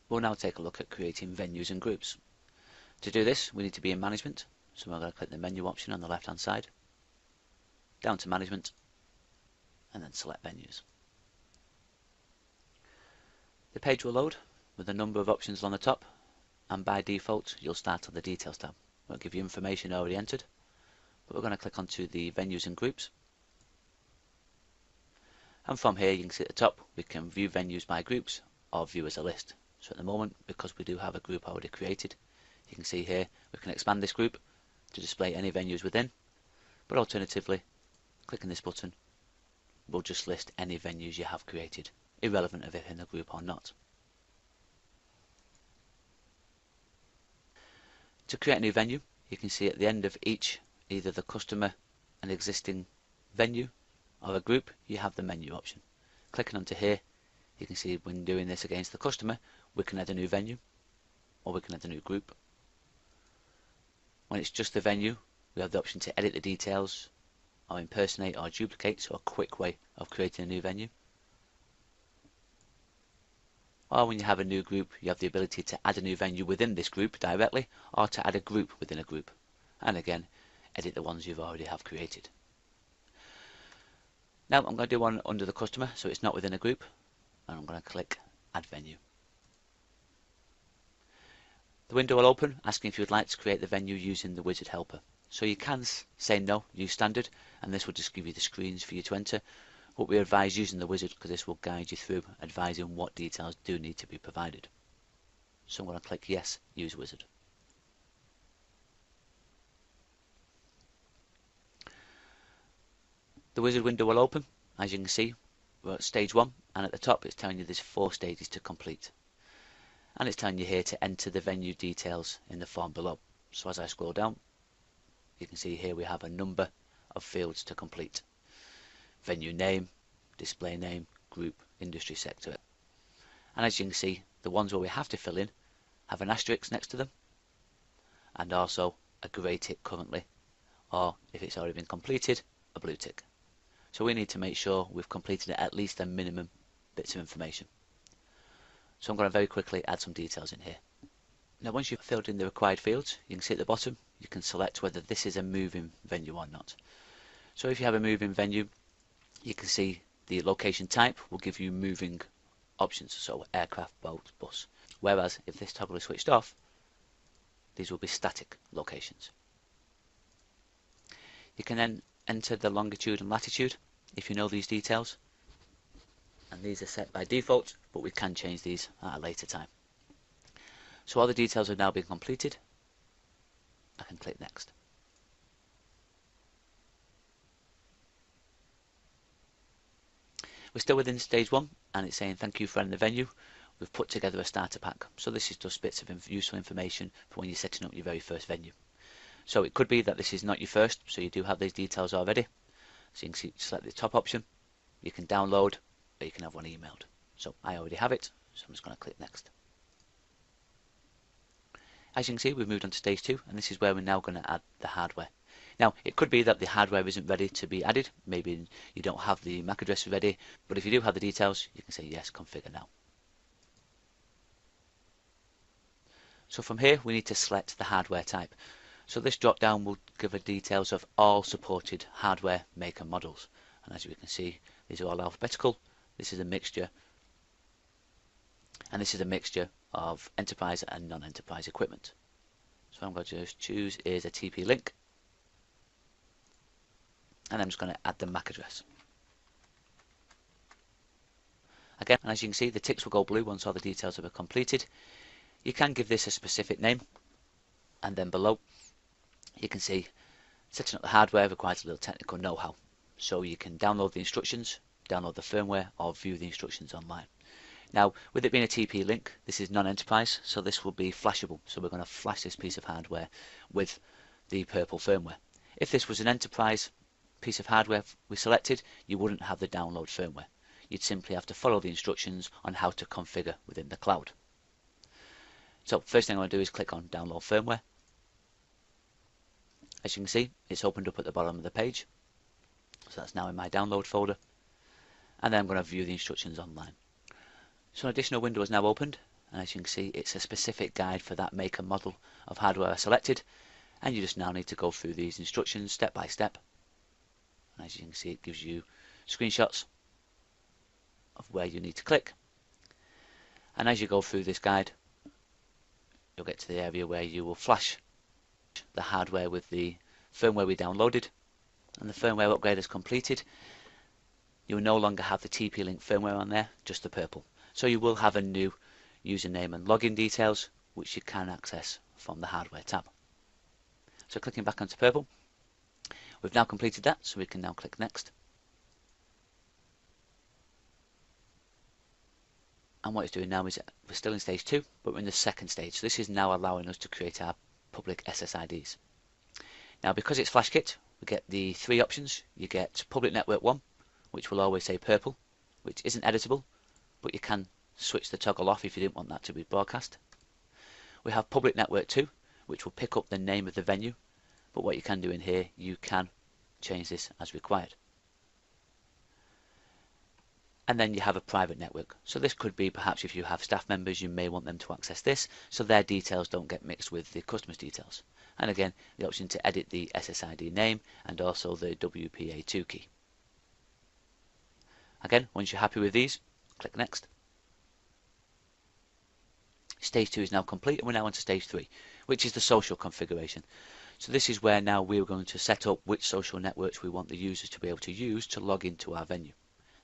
We'll now take a look at creating venues and groups. To do this, we need to be in management, so we're going to click the menu option on the left hand side, down to management, and then select venues. The page will load with a number of options on the top, and by default you'll start on the details tab. It won't give you information already entered, but we're going to click onto the venues and groups, and from here you can see at the top we can view venues by groups or view as a list. So at the moment, because we do have a group already created, you can see here we can expand this group to display any venues within, but alternatively clicking this button will just list any venues you have created, irrelevant of it in a group or not. To create a new venue, you can see at the end of each, either the customer, an existing venue, or a group, you have the menu option. Clicking onto here, you can see when doing this against the customer, we can add a new venue, or we can add a new group. When it's just the venue, we have the option to edit the details, or impersonate or duplicate, so a quick way of creating a new venue. Or when you have a new group, you have the ability to add a new venue within this group directly, or to add a group within a group. And again, edit the ones you've already have created. Now I'm going to do one under the customer, so it's not within a group, and I'm going to click Add Venue. The window will open asking if you would like to create the venue using the wizard helper. So you can say no, use standard, and this will just give you the screens for you to enter. But we advise using the wizard because this will guide you through advising what details do need to be provided. So I'm going to click Yes, Use Wizard. The wizard window will open. As you can see, we're at stage 1, and at the top it's telling you there's 4 stages to complete. And it's telling you here to enter the venue details in the form below. So as I scroll down, you can see here we have a number of fields to complete. Venue name, display name, group, industry sector. And as you can see, the ones where we have to fill in have an asterisk next to them, and also a grey tick currently, or if it's already been completed, a blue tick. So we need to make sure we've completed at least a minimum bits of information. So I'm going to very quickly add some details in here. Now once you've filled in the required fields, you can see at the bottom, you can select whether this is a moving venue or not. So if you have a moving venue, you can see the location type will give you moving options, so aircraft, boat, bus. Whereas if this toggle is switched off, these will be static locations. You can then enter the longitude and latitude if you know these details, and these are set by default, but we can change these at a later time. So all the details have now been completed. I can click Next. We're still within stage 1, and it's saying thank you for adding the venue. We've put together a starter pack, so this is just bits of useful information for when you're setting up your very first venue. So it could be that this is not your first, so you do have these details already. So you can see, select the top option, you can download, or you can have one emailed. So I already have it, so I'm just going to click Next. As you can see, we've moved on to stage 2, and this is where we're now going to add the hardware. Now, it could be that the hardware isn't ready to be added. Maybe you don't have the MAC address ready, but if you do have the details, you can say yes, configure now. So from here, we need to select the hardware type. So this drop down will give the details of all supported hardware make and models. And as you can see, these are all alphabetical. This is a mixture. And this is a mixture of enterprise and non-enterprise equipment. So I'm going to just choose is a TP-Link. And I'm just going to add the MAC address. Again, and as you can see, the ticks will go blue once all the details have been completed. You can give this a specific name, and then below you can see setting up the hardware requires a little technical know-how. So you can download the instructions, download the firmware, or view the instructions online. Now, with it being a TP-Link, this is non-enterprise, so this will be flashable. So we're going to flash this piece of hardware with the purple firmware. If this was an enterprise piece of hardware we selected, you wouldn't have the download firmware. You'd simply have to follow the instructions on how to configure within the cloud. So first thing I want to do is click on download firmware. As you can see, it's opened up at the bottom of the page. So that's now in my download folder. And then I'm going to view the instructions online. So an additional window is now opened, and as you can see it's a specific guide for that make and model of hardware I selected, and you just now need to go through these instructions step by step. And as you can see, it gives you screenshots of where you need to click, and as you go through this guide you'll get to the area where you will flash the hardware with the firmware we downloaded, and the firmware upgrade is completed. You will no longer have the TP-Link firmware on there, just the purple. So you will have a new username and login details which you can access from the hardware tab. So clicking back onto purple, we've now completed that, so we can now click next. And what it's doing now is we're still in stage 2, but we're in the second stage. So this is now allowing us to create our public SSIDs. Now because it's FlashKit, we get the 3 options. You get public network 1, which will always say purple, which isn't editable, but you can switch the toggle off if you didn't want that to be broadcast. We have public network 2, which will pick up the name of the venue, but what you can do in here, you can change this as required. And then you have a private network. So this could be perhaps if you have staff members, you may want them to access this, so their details don't get mixed with the customer's details. And again, the option to edit the SSID name and also the WPA2 key. Again, once you're happy with these, click next. Stage 2 is now complete, and we're now on to stage 3, which is the social configuration. So this is where now we're going to set up which social networks we want the users to be able to use to log into our venue.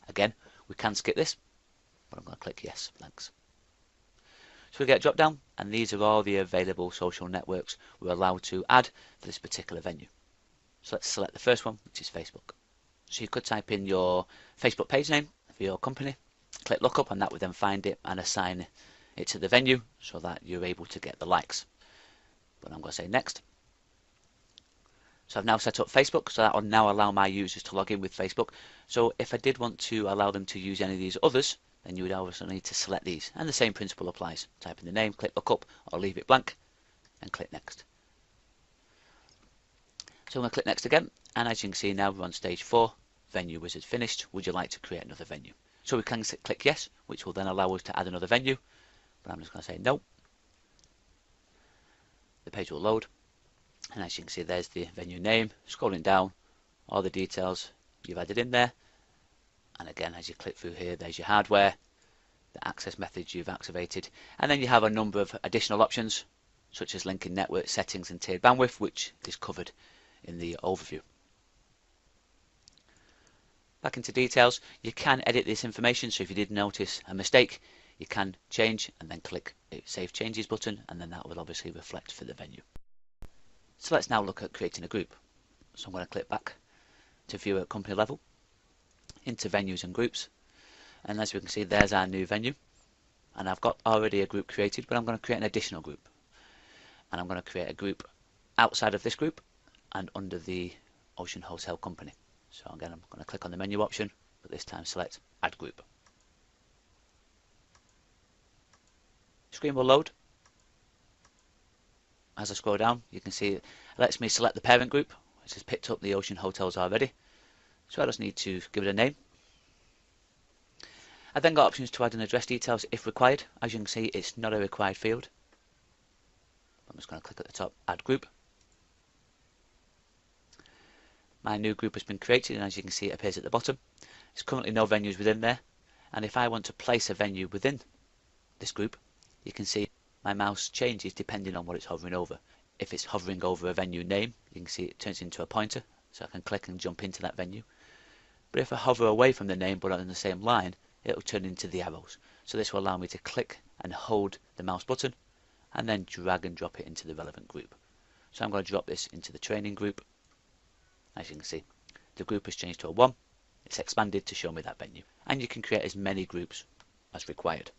Again, we can skip this, but I'm going to click yes, thanks. So we get a drop down, and these are all the available social networks we're allowed to add for this particular venue. So let's select the first one, which is Facebook. So you could type in your Facebook page name for your company, click lookup, and that would then find it and assign it to the venue so that you're able to get the likes. But I'm going to say next. So I've now set up Facebook, so that will now allow my users to log in with Facebook. So if I did want to allow them to use any of these others, then you would also need to select these. And the same principle applies. Type in the name, click lookup, or leave it blank, and click next. So I'm going to click next again, and as you can see now we're on stage 4, venue wizard finished. Would you like to create another venue? So we can click yes, which will then allow us to add another venue, but I'm just going to say no. The page will load. And as you can see, there's the venue name. Scrolling down, all the details you've added in there. And again, as you click through here, there's your hardware, the access methods you've activated. And then you have a number of additional options, such as linking network settings and tiered bandwidth, which is covered in the overview. Back into details, you can edit this information. So if you did notice a mistake, you can change and then click the Save Changes button, and then that will obviously reflect for the venue. So let's now look at creating a group. So I'm going to click back to view at company level, into venues and groups, and as we can see there's our new venue, and I've got already a group created, but I'm going to create an additional group, and I'm going to create a group outside of this group and under the Ocean Hotel Company. So again, I'm going to click on the menu option, but this time select Add Group. Screen will load. As I scroll down, you can see it lets me select the parent group, which has picked up the Ocean Hotels already. So I just need to give it a name. I've then got options to add an address details if required. As you can see, it's not a required field. I'm just going to click at the top, Add Group. My new group has been created, and as you can see, it appears at the bottom. There's currently no venues within there, and if I want to place a venue within this group, you can see my mouse changes depending on what it's hovering over. If it's hovering over a venue name, you can see it turns into a pointer, so I can click and jump into that venue. But if I hover away from the name but on the same line, it will turn into the arrows. So this will allow me to click and hold the mouse button and then drag and drop it into the relevant group. So I'm going to drop this into the training group. As you can see, the group has changed to a 1. It's expanded to show me that venue. And you can create as many groups as required.